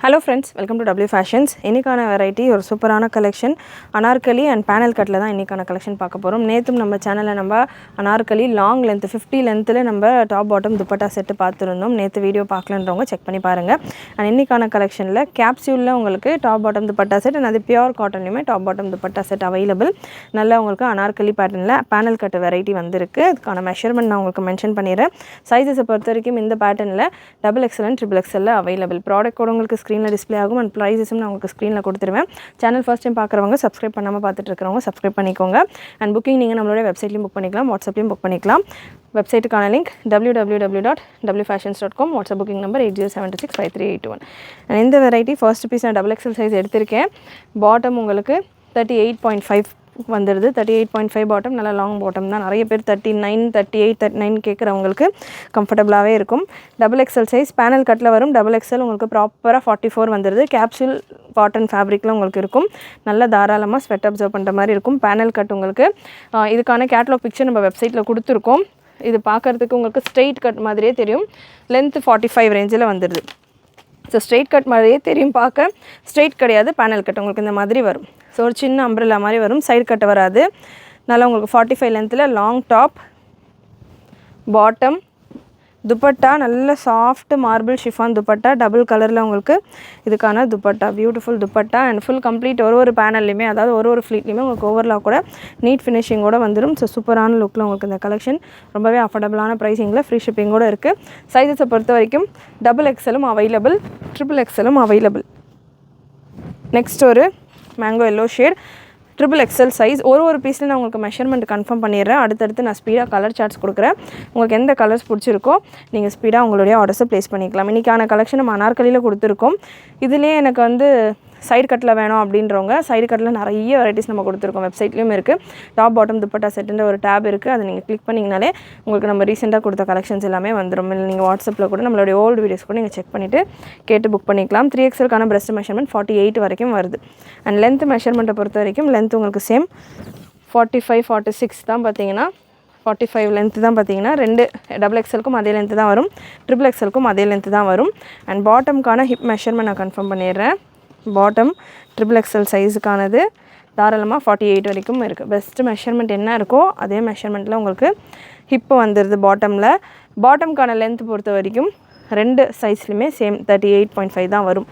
Hello friends, welcome to W Fashions. இன்னைக்கான variety ஒரு சூப்பரான கலெக்ஷன் அனார்கலி அண்ட் பேனல் கட்ல தான் இன்னைக்கான கலெக்ஷன் பார்க்க போறோம். நேத்தும் நம்ம சேனல்ல நம்ம அனார்கலி லாங் லெந்த் 50 லெந்த்ல நம்ம டாப் பாட்டம் துப்பட்டா செட் பார்த்திருந்தோம். நேத்து வீடியோ பார்க்கலன்றவங்க செக் பண்ணி பாருங்க. அண்ட் இன்னைக்கான கலெக்ஷன்ல கேப்சூல்ல உங்களுக்கு top bottom dupatta set and அது பியூர் காட்டன்லயுமே top bottom dupatta set available. நல்ல உங்களுக்கு அனார்கலி பேட்டர்ன்ல பேனல் கட் வெரைட்டி வந்திருக்கு. அதுக்கான மெஷர்மென்ட் நான் உங்களுக்கு மென்ஷன் பண்ணிறேன். சைஸஸ் பொறுத்தவரைக்கும் இந்த பேட்டர்ன்ல XXL and XXL available. Product code உங்களுக்கு ஸ்க்ரீனில் டிஸ்பிளே ஆகும் அண்ட் ப்ரைஸஸும் நான் உங்களுக்கு ஸ்க்ரீனில் கொடுத்துருவேன். சேனல் ஃபர்ஸ்ட் டைம் பார்க்குறவங்க சப்ஸ்கிரைப் பண்ணாமல் பார்த்துட்டு இருக்கிறவங்க சப்ஸ்கிரைப் பண்ணிக்கோங்க. அண்ட் புக்கிங் நீங்கள் நம்மளோட வெப்சைட்லையும் புக் பண்ணிக்கலாம், வாட்ஸ்அப்லையும் புக் பண்ணிக்கலாம். வெப்சைட்டுக்கான link www.wfashions.com. WhatsApp booking number 8072653821. And இந்த வெரைட்டி ஃபர்ஸ்ட் பீஸ் நான் XXL சைஸ் எடுத்திருக்கேன். பாட்டம் உங்களுக்கு 38.5 வந்துடுது. 38.5 பாட்டம் நல்ல லாங் பாட்டம் தான். நிறைய பேர் 39, 38, 39 கேட்குறவங்களுக்கு கம்ஃபர்டபுளாகவே இருக்கும். XXL சைஸ் பேனல் கட்டில் வரும். XXL உங்களுக்கு ப்ராப்பராக 44 வந்துடுது. கேப்சூல் காட்டன் ஃபேப்ரிக்கில் உங்களுக்கு இருக்கும். நல்ல தாராளமாக ஸ்வெட் அப்சர்வ் பண்ணுற மாதிரி இருக்கும். பேனல் கட் உங்களுக்கு இதுக்கான கேட்லாக் பிக்சர் நம்ம வெப்சைட்டில் கொடுத்துருக்கோம். இது பார்க்குறதுக்கு உங்களுக்கு ஸ்ட்ரெயிட் கட் மாதிரியே தெரியும். லென்த் 45 ரேஞ்சில் வந்துடுது. ஸோ ஸ்ட்ரெயிட் கட் மாதிரியே தெரியும் பார்க்க. ஸ்ட்ரெயிட் கிடையாது, பேனல் கட் உங்களுக்கு இந்த மாதிரி வரும். ஸோ ஒரு சின்ன அம்ப்ரெல்லா மாதிரி வரும், சைடு கட் வராது. நல்லா உங்களுக்கு 45 லென்த்தில் லாங் டாப், பாட்டம், துப்பட்டா நல்ல soft marble chiffon dupatta, double கலரில் உங்களுக்கு இதுக்கான dupatta, beautiful dupatta and full complete ஒரு பேனல்லையுமே, அதாவது ஒரு ஃப்ளீட்லையுமே உங்களுக்கு ஓவர்லாக் கூட நீட் ஃபினிஷிங்கோடு வந்துடும். ஸோ சூப்பரான லுக்கில் உங்களுக்கு இந்த கலெக்ஷன் ரொம்பவே அஃபோர்டபுளான ப்ரைஸிங்கில் ஃப்ரீ ஷிப்பிங்கோடு இருக்குது. சைஸஸை பொறுத்த வரைக்கும் XXLம் அவைலபிள், XXLம் அவைலபிள். நெக்ஸ்ட் ஒரு mango yellow shade XXL size. ஒரு பீஸில் நான் உங்களுக்கு மெஷர்மெண்ட் கன்ஃபார்ம் பண்ணிடுறேன். அடுத்தடுத்து நான் ஸ்பீடாக கலர் சார்ட்ஸ் கொடுக்குறேன். உங்களுக்கு எந்த கலர்ஸ் பிடிச்சிருக்கோ நீங்கள் ஸ்பீடாக உங்களுடைய ஆர்டர்ஸை ப்ளேஸ் பண்ணிக்கலாம். இன்றைக்கான கலெக்ஷன் நம்ம அனார்கலியில் கொடுத்துருக்கோம். இதுலேயே எனக்கு சைடு கட்டில் வேணும் அப்படின்றவங்க சைடு கட்டில் நிறைய வெரைட்டிஸ் நம்ம கொடுத்துருக்கோம். வெப்சைட்லேயும் இருக்குது. டாப் பாட்டம் துப்பட்டா செட்டுன்ற ஒரு டேப் இருக்குது. அதை நீங்கள் கிளிக் பண்ணிங்கனாலே உங்களுக்கு நம்ம ரீசெண்டாக கொடுத்த கலெக்ஷன்ஸ் எல்லாமே வந்துடும். இல்லை நீங்கள் வாட்ஸ்அப்பில் கூட நம்மளுடைய ஓல்டு வீடியோஸ் கூட நீங்கள் செக் பண்ணிவிட்டு கேட்டு புக் பண்ணிக்கலாம். 3XLக்கான பிரஸ்ட் மெஷர்மெண்ட் 48 வரைக்கும் வருது. அண்ட் லென்த் மெஷர்மெண்ட்டை பொறுத்த வரைக்கும் லென்த் உங்களுக்கு சேம் 45, 46 தான். பார்த்தீங்கன்னா 45 லென்த்து தான். பார்த்தீங்கன்னா ரெண்டு XXLக்கும் அதே லென்த்து தான் வரும், XXLக்கும் அதே லென்த்து தான் வரும். அண்ட் பாட்டம்க்கான ஹிப் மெஷர்மெண்ட் நான் கன்ஃபார்ம் பண்ணிடுறேன். பாட்டம் XXL சைஸுக்கானது தாராளமாக 48 வரைக்கும் இருக்குது. பெஸ்ட்டு மெஷர்மெண்ட் என்ன இருக்கோ அதே மெஷர்மெண்ட்டில் உங்களுக்கு ஹிப்பு வந்துடுது. பாட்டம்க்கான லென்த் பொறுத்த வரைக்கும் ரெண்டு சைஸ்லையுமே சேம் 38.5 தான் வரும்.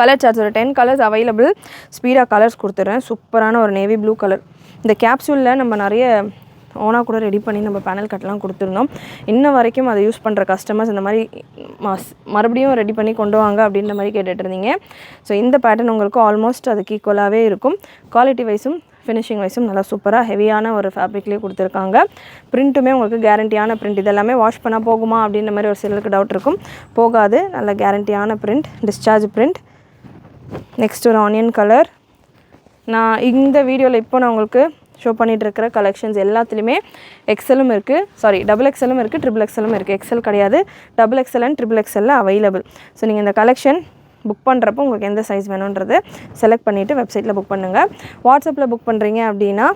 கலர் சார்ட்ஸ் ஒரு 10 கலர்ஸ் அவைலபிள். ஸ்பீடாக கலர்ஸ் கொடுத்துட்றேன். சூப்பரான ஒரு நேவி ப்ளூ கலர். இந்த கேப்சூலில் நம்ம நிறைய ஓனாக கூட ரெடி பண்ணி நம்ம பேனல் கட்டெலாம் கொடுத்துருந்தோம். இன்ன வரைக்கும் அதை யூஸ் பண்ணுற கஸ்டமர்ஸ் இந்த மாதிரி மறுபடியும் ரெடி பண்ணி கொண்டு வாங்க அப்படின்ற மாதிரி கேட்டுட்டு இருந்தீங்க. ஸோ இந்த பேட்டர்ன் உங்களுக்கு ஆல்மோஸ்ட் அதுக்கு ஈக்குவலாகவே இருக்கும். குவாலிட்டி வைஸும் ஃபினிஷிங் வைஸும் நல்லா சூப்பராக ஹெவியான ஒரு ஃபேப்ரிக்லேயே கொடுத்துருக்காங்க. பிரிண்ட்டுமே உங்களுக்கு கேரண்டியான பிரிண்ட். இதெல்லாமே வாஷ் பண்ணால் போகுமா அப்படின்ற மாதிரி ஒரு சிலருக்கு டவுட் இருக்கும். போகாது, நல்ல கேரண்டியான பிரிண்ட், டிஸ்சார்ஜ் பிரிண்ட். நெக்ஸ்ட் ஒரு ஆனியன் கலர். நான் இந்த வீடியோவில் இப்போ நான் உங்களுக்கு ஷோ பண்ணிகிட்டு இருக்கிற கலெக்ஷன்ஸ் எல்லாத்துலேயுமே XLம் இருக்குது, XXLம் இருக்குது, XXLம் இருக்குது. XL கிடையாது, XXL and XXL available. So நீங்கள் இந்த கலெக்ஷன் புக் பண்ணுறப்போ உங்களுக்கு எந்த சைஸ் வேணுன்றது செலக்ட் பண்ணிவிட்டு வெப்சைட்டில் புக் பண்ணுங்கள். வாட்ஸ்அப்பில் புக் பண்ணுறீங்க அப்படின்னா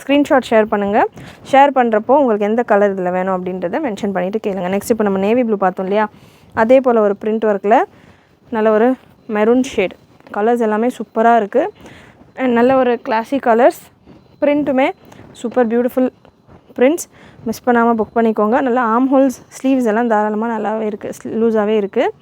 ஸ்க்ரீன்ஷாட் ஷேர் பண்ணுங்கள். ஷேர் பண்ணுறப்போ உங்களுக்கு எந்த கலர் இதில் வேணும் அப்படின்றத மென்ஷன் பண்ணிவிட்டு கேளுங்க. நெக்ஸ்ட் இப்போ நம்ம நேவி ப்ளூ பார்த்தோம் இல்லையா, அதே போல் ஒரு பிரிண்ட் ஒர்க்கில் நல்ல ஒரு மெரூன் ஷேட். கலர்ஸ் எல்லாமே சூப்பராக இருக்குது அண்ட் நல்ல ஒரு கிளாசிக் கலர்ஸ். பிரிண்ட்டுமே சூப்பர் பியூட்டிஃபுல் பிரிண்ட்ஸ். மிஸ் பண்ணாமல் புக் பண்ணிக்கோங்க. நல்லா ஆர்ம் ஹோல்ஸ், ஸ்லீவ்ஸ் எல்லாம் தாராளமாக நல்லாவே இருக்குது, லூஸாகவே இருக்குது.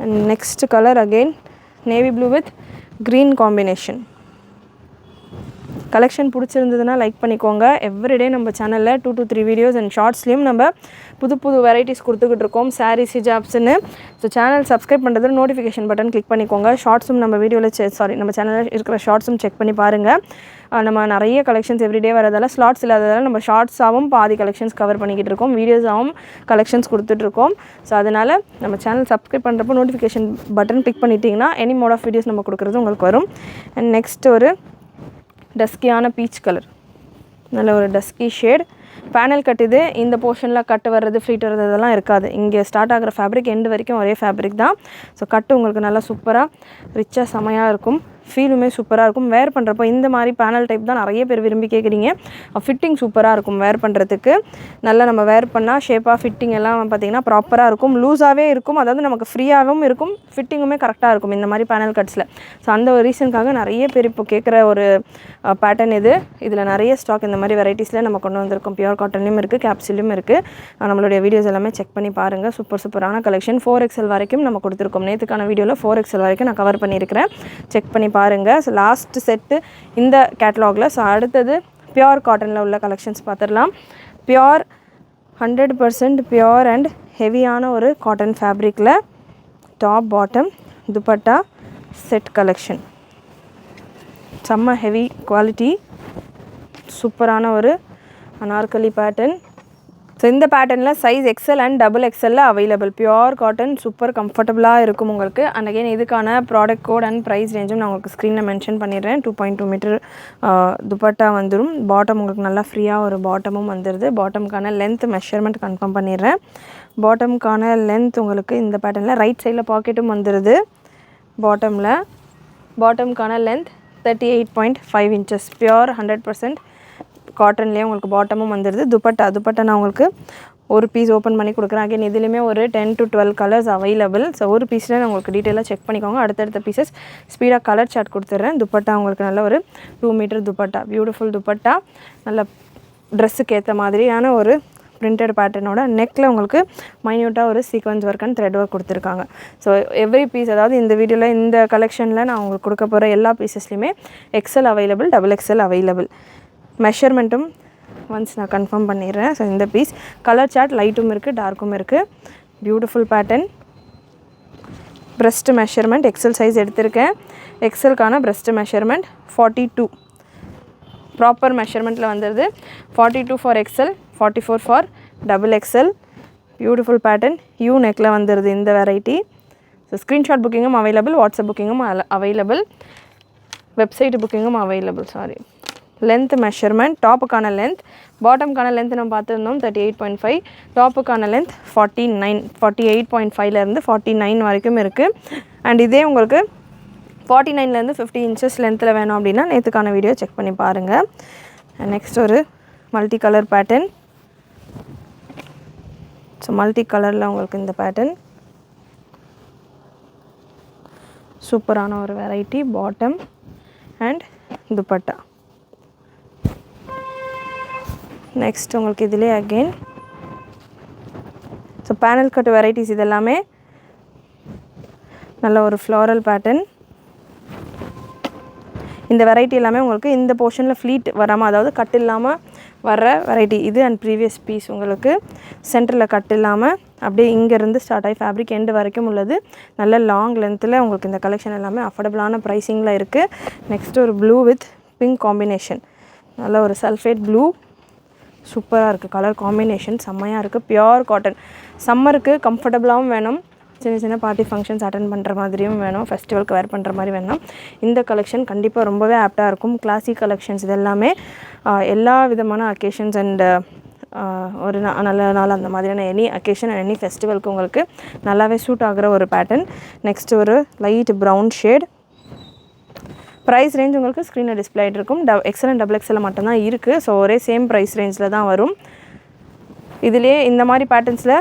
And next colour again navy blue with green combination. Collection பிடிச்சிருந்ததுன்னா லைக் பண்ணிக்கோங்க. எவ்ரிடே நம்ம சேனலில் 2 to 3 வீடியோஸ் அண்ட் ஷார்ட்ஸ்லேயும் நம்ம புது வெரைட்டிஸ் கொடுத்துக்கிட்டு இருக்கோம், சாரீஸ், ஹிஜாப்ஸ்ன்னு. ஸோ சேனல் சப்ஸ்கிரைப் பண்ணுறது நோட்டிஃபிகேஷன் பட்டன் கிளிக் பண்ணிக்கோங்க. ஷார்ட்ஸும் நம்ம வீடியோவில் நம்ம சேனலில் இருக்கிற ஷார்ட்ஸும் செக் பண்ணி பாருங்கள். நம்ம நிறைய கலெக்ஷன்ஸ் எவ்ரிடே வரதால ஸ்லாட்ஸ் இல்லாததால் நம்ம ஷார்ட்ஸாகவும் பாதி கலெக்ஷன்ஸ் கவர் பண்ணிக்கிட்டு இருக்கோம், வீடியோஸாகவும் கலெக்ஷன்ஸ் கொடுத்துட்ருக்கோம். ஸோ அதனால் நம்ம சேனல் சப்ஸ்கிரைப் பண்ணுறப்போ நோட்டிஃபிகேஷன் பட்டன் கிளிக் பண்ணிட்டீங்கன்னா எனி மோட் ஆஃப் வீடியோஸ் நம்ம கொடுக்குறது உங்களுக்கு வரும். அண்ட் நெக்ஸ்ட் ஒரு டஸ்கியான பீச் கலர், நல்ல ஒரு டஸ்கி ஷேட். பேனல் கட் இது. இந்த போர்ஷனில் கட்டு வர்றது, ஃப்ளீட் வர்றது அதெல்லாம் இருக்காது. இங்கே ஸ்டார்ட் ஆகிற ஃபேப்ரிக் எண்டு வரைக்கும் ஒரே ஃபேப்ரிக் தான். ஸோ கட்டு உங்களுக்கு நல்லா சூப்பராக ரிச்சாக செமையாக இருக்கும். ஃபீலுமே சூப்பராக இருக்கும். வேர் பண்ணுறப்போ இந்த மாதிரி பேனல் டைப் தான் நிறைய பேர் விரும்பி கேட்குறீங்க. ஃபிட்டிங் சூப்பராக இருக்கும் வேர் பண்ணுறதுக்கு. நல்லா நம்ம வேர் பண்ணால் ஷேப்பாக ஃபிட்டிங் எல்லாம் பார்த்திங்கன்னா ப்ராப்பராக இருக்கும். லூஸாகவே இருக்கும், அதாவது நமக்கு ஃப்ரீயாகவும் இருக்கும், ஃபிட்டிங்குமே கரெக்டாக இருக்கும் இந்த மாதிரி பேனல் கட்ஸில். ஸோ அந்த ஒரு ரீசனுக்காக நிறைய பேர் இப்போ கேட்குற ஒரு பேட்டர்ன் இது. இதில் நிறைய ஸ்டாக் இந்த மாதிரி வெரைட்டிஸில் நம்ம கொண்டு வந்திருக்கோம். பியூர் காட்டன்லையும் இருக்குது, கேப்சூலும் இருக்குது. நம்மளுடைய வீடியோஸ் எல்லாமே செக் பண்ணி பாருங்கள். சூப்பரான கலெக்ஷன் 4XL வரைக்கும் நம்ம கொடுத்துருக்கோம். நேற்றுக்கான வீடியோவில் 4XL வரைக்கும் நான் கவர் பண்ணியிருக்கிறேன், செக் பண்ணி பாருங்கள். ஸோ லாஸ்ட் செட்டு இந்த கேட்டலாகில். ஸோ அடுத்தது பியூர் காட்டனில் உள்ள கலெக்ஷன்ஸ் பார்த்துடலாம். பியூர் 100% பியூர் அண்ட் ஹெவியான ஒரு காட்டன் ஃபேப்ரிக்கில் top bottom dupatta set collection. செம்ம ஹெவி குவாலிட்டி, சூப்பரான ஒரு அனார்கலி பேட்டர்ன். ஸோ இந்த பேட்டர்னில் size XL and XXL available. Pure cotton, super கம்ஃபர்டபுளாக இருக்கும் உங்களுக்கு. அண்ட் அகைன் இதுக்கான ப்ராடக்ட் கோட் அண்ட் ப்ரைஸ் ரேஞ்சும் நான் உங்களுக்கு ஸ்க்ரீனில் மென்ஷன் பண்ணிடுறேன். 2.2 மீட்டர் துப்பட்டா வந்துடும். பாட்டம் உங்களுக்கு நல்லா ஃப்ரீயாக ஒரு பாட்டமும் வந்துடுது. பாட்டமுக்கான லென்த் மெஷர்மெண்ட் கன்ஃபார்ம் பண்ணிடுறேன். பாட்டமுக்கான லென்த் உங்களுக்கு இந்த பேட்டர்னில் ரைட் சைடில் பாக்கெட்டும் வந்துடுது. பாட்டமுக்கான லென்த் 38.5 inches. பியூர் 100% காட்டன்லேயே உங்களுக்கு பாட்டமும் வந்துடுது. துப்பட்டா நான் உங்களுக்கு ஒரு பீஸ் ஓப்பன் பண்ணி கொடுக்குறேன். அகைன் இதுலேயுமே ஒரு 10 to 12 கலர்ஸ் அவைலபிள். ஸோ ஒரு பீஸில் நான் உங்களுக்கு டீட்டெயிலாக செக் பண்ணிக்கோங்க. அடுத்தடுத்த பீசஸ் ஸ்பீடாக கலர் சார்ட் கொடுத்துட்றேன். துப்பட்டா உங்களுக்கு நல்ல ஒரு 2 மீட்டர் துப்பட்டா, பியூட்டிஃபுல் துப்பட்டா, நல்ல ட்ரெஸ்ஸுக்கு ஏற்ற மாதிரியான ஒரு பிரிண்டட் பேட்டர்னோட நெக்கில் உங்களுக்கு மைன்யூட்டாக ஒரு sequence work and thread work கொடுத்துருக்காங்க. ஸோ எவ்ரி பீஸ், அதாவது இந்த வீடியோவில் இந்த கலெக்ஷனில் நான் உங்களுக்கு கொடுக்க போகிற எல்லா பீசஸ்லையுமே XL அவைலபிள், XXL அவைலபிள். மெஷர்மெண்ட்டும் ஒன்ஸ் நான் கன்ஃபார்ம் பண்ணிடுறேன். ஸோ இந்த பீஸ் கலர் சார்ட் லைட்டும் இருக்குது, டார்க்கும் இருக்குது. Beautiful pattern. Breast measurement XL size எடுத்திருக்கேன். XLக்கான ப்ரெஸ்ட் மெஷர்மெண்ட் 42 ப்ராப்பர் மெஷர்மெண்ட்டில் வந்துடுது. 42 for XL, 44 for XXL. Beautiful pattern. U நெக்கில் வந்துடுது இந்த வெரைட்டி. ஸோ ஸ்க்ரீன்ஷாட் புக்கிங்கும் அவைலபிள், வாட்ஸ்அப் புக்கிங்கும் அவைலபிள், வெப்சைட் புக்கிங்கும் அவைலபிள். லென்த் மெஷர்மெண்ட், டாப்புக்கான லென்த், பாட்டமுக்கான லென்த் நம்ம பார்த்துருந்தோம் 38.5, டாப்புக்கான லென்த் 48.5லேருந்து 49 வரைக்கும் இருக்குது. அண்ட் இதே உங்களுக்கு 49லேருந்து 50 inches லென்த்தில் வேணும் அப்படின்னா நேற்றுக்கான வீடியோ செக் பண்ணி பாருங்கள். நெக்ஸ்ட் ஒரு multi colour pattern. So multi கலரில் உங்களுக்கு இந்த பேட்டர்ன் சூப்பரான ஒரு variety. Bottom and dupatta. Next உங்களுக்கு இதிலே again so panel cut varieties இதெல்லாமே நல்ல ஒரு ஃப்ளாரல் பேட்டர்ன். இந்த வெரைட்டி எல்லாமே உங்களுக்கு இந்த போர்ஷனில் ஃப்ளீட் வராமல், அதாவது கட் இல்லாமல் வர்ற வெரைட்டி இது. அண்ட் ப்ரீவியஸ் பீஸ் உங்களுக்கு சென்டரில் கட் இல்லாமல் அப்படியே இங்கேருந்து ஸ்டார்ட் ஆகி ஃபேப்ரிக் எண்டு வரைக்கும் உள்ளது. நல்ல லாங் லென்த்தில் உங்களுக்கு இந்த கலெக்ஷன் எல்லாமே அஃபோர்டபுளான ப்ரைஸிங்கில் இருக்குது. நெக்ஸ்ட் ஒரு ப்ளூ வித் பிங்க் காம்பினேஷன், நல்ல ஒரு சல்ஃபேட் ப்ளூ, சூப்பராக இருக்குது. கலர் காம்பினேஷன் செம்மையாக இருக்குது. பியூர் காட்டன், சம்மருக்கு கம்ஃபர்டபுளாகவும் வேணும், சின்ன பார்ட்டி ஃபங்க்ஷன்ஸ் அட்டன் பண்ணுற மாதிரியும் வேணும், ஃபெஸ்டிவலுக்கு வேர் பண்ணுற மாதிரி வேணும். இந்த கலெக்ஷன் கண்டிப்பாக ரொம்பவே ஆப்டாக இருக்கும். கிளாசிக் கலெக்ஷன்ஸ் இது எல்லாமே எல்லா விதமான அக்கேஷன்ஸ் அண்ட் ஒரு நல்ல நாள் அந்த மாதிரியான எனி அக்கேஷன் எனி ஃபெஸ்டிவலுக்கு உங்களுக்கு நல்லாவே சூட் ஆகிற ஒரு பேட்டர்ன். நெக்ஸ்ட் ஒரு light brown shade. Price range உங்களுக்கு ஸ்க்ரீனில் டிஸ்பிளே ஆகிட்டு இருக்கும். XL அண்ட் XXL மட்டும்தான் இருக்குது. ஸோ ஒரே சேம் ப்ரைஸ் ரேஞ்சில் தான் வரும். இதிலே இந்த மாதிரி பேட்டர்ன்ஸில்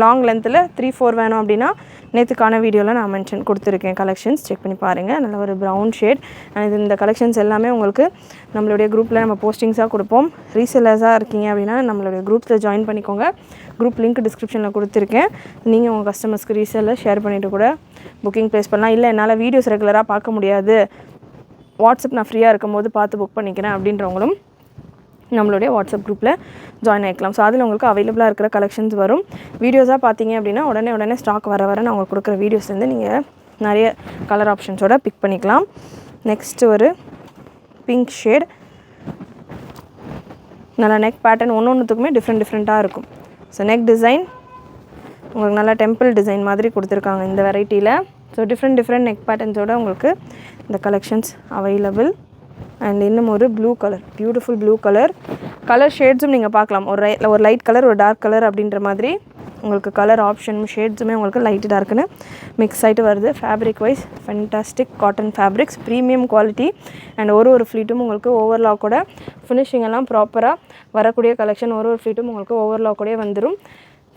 லாங் லென்த்தில் 3-4 வேணும் அப்படின்னா நேற்றுக்கான வீடியோவில் நான் மென்ஷன் கொடுத்துருக்கேன். கலெக்ஷன்ஸ் செக் பண்ணி பாருங்கள். நல்ல ஒரு ப்ரௌன் ஷேட். அண்ட் இந்த கலெக்ஷன்ஸ் எல்லாமே உங்களுக்கு நம்மளுடைய குரூப்பில் நம்ம போஸ்டிங்ஸாக கொடுப்போம். ரீசெல்லர்ஸாக இருக்கீங்க அப்படின்னா நம்மளுடைய குரூப்ஸில் ஜாயின் பண்ணிக்கோங்க. குரூப் லிங்க் டிஸ்கிரிப்ஷனில் கொடுத்துருக்கேன். நீங்கள் உங்கள் கஸ்டமர்ஸ்க்கு ரீசெல்லர் ஷேர் பண்ணிவிட்டு கூட புக்கிங் ப்ளேஸ் பண்ணலாம். இல்லை என்னால் வீடியோஸ் ரெகுலராக பார்க்க முடியாது, வாட்ஸ்அப் நான் ஃப்ரீயாக இருக்கும் போது பார்த்து புக் பண்ணிக்கிறேன் அப்படின்றவங்களும் நம்மளுடைய வாட்ஸ்அப் குரூப்பில் ஜாயின் ஆகிக்கலாம். ஸோ அதில் உங்களுக்கு அவைலபிளாக இருக்கிற கலெக்ஷன்ஸ் வரும். வீடியோஸாக பார்த்தீங்க அப்படின்னா உடனே ஸ்டாக் வர நான் உங்களுக்கு கொடுக்குற வீடியோஸ்லேருந்து நீங்கள் நிறைய கலர் ஆப்ஷன்ஸோட பிக் பண்ணிக்கலாம். நெக்ஸ்ட் ஒரு பிங்க் ஷேட். நல்லா நெக் பேட்டர்ன் ஒன்றுத்துக்குமே டிஃப்ரெண்ட்டாக இருக்கும். ஸோ நெக் டிசைன் உங்களுக்கு நல்லா டெம்பிள் டிசைன் மாதிரி கொடுத்துருக்காங்க இந்த வெரைட்டியில். ஸோ டிஃப்ரெண்ட் நெக் பேட்டர்ன்ஸோடு உங்களுக்கு இந்த கலெக்ஷன்ஸ் அவைலபிள். அண்ட் இன்னும் ஒரு blue colour, beautiful blue colour. Colour ஷேட்ஸும் நீங்கள் பார்க்கலாம். ஒரு லைட் கலர், ஒரு டார்க் கலர் அப்படின்ற மாதிரி உங்களுக்கு கலர் ஆப்ஷன் ஷேட்ஸுமே உங்களுக்கு லைட் டார்க்குன்னு மிக்ஸ் ஆகிட்டு வருது. Fabric wise fantastic cotton fabrics, premium quality. And ஒரு ஃப்ளீட்டும் உங்களுக்கு ஓவர்லாக்கோட ஃபினிஷிங் எல்லாம் ப்ராப்பராக வரக்கூடிய கலெக்ஷன். ஒரு ஃப்ளீட்டும் உங்களுக்கு ஓவர்லாக்கோடே வந்துடும்.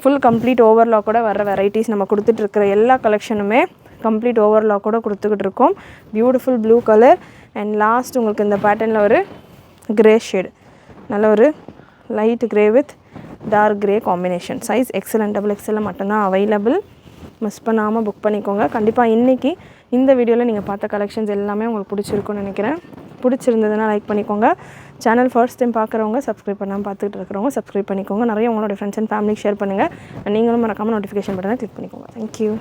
ஃபுல் கம்ப்ளீட் ஓவர்லாக்கோட வர வெரைட்டிஸ் நம்ம கொடுத்துட்ருக்கிற எல்லா கலெக்ஷனுமே கம்ப்ளீட் ஓவர்லாக்கோட கொடுத்துக்கிட்டு இருக்கோம். Beautiful blue colour. And last உங்களுக்கு இந்த பேட்டர்னில் ஒரு கிரே ஷேடு, நல்ல ஒரு light grey with dark grey combination. Size XL double எக்ஸலில் மட்டும்தான் அவைலபிள். மிஸ் பண்ணாமல் புக் பண்ணிக்கோங்க. கண்டிப்பாக இன்றைக்கி இந்த வீடியோவில் நீங்கள் பார்த்த கலெக்ஷன்ஸ் எல்லாமே உங்களுக்கு பிடிச்சிருக்குன்னு நினைக்கிறேன். பிடிச்சிருந்ததுன்னா லைக் பண்ணிக்கோங்க. சேனல் ஃபர்ஸ்ட் டைம் பார்க்குறவங்க, சப்ஸ்கிரைப் பண்ணாமல் பார்த்துட்டு இருக்கிறவங்க சப்ஸ்கிரைப் பண்ணிக்கோங்க. நிறைய உங்களோட ஃப்ரெண்ட்ஸ் அண்ட் ஃபேமிலிக்கு ஷேர் பண்ணுங்கள். நீங்களும் மறக்காமல் நோட்டிஃபிகேஷன் பட்டனை கிளிக் பண்ணிக்கோங்க. தேங்க்யூ.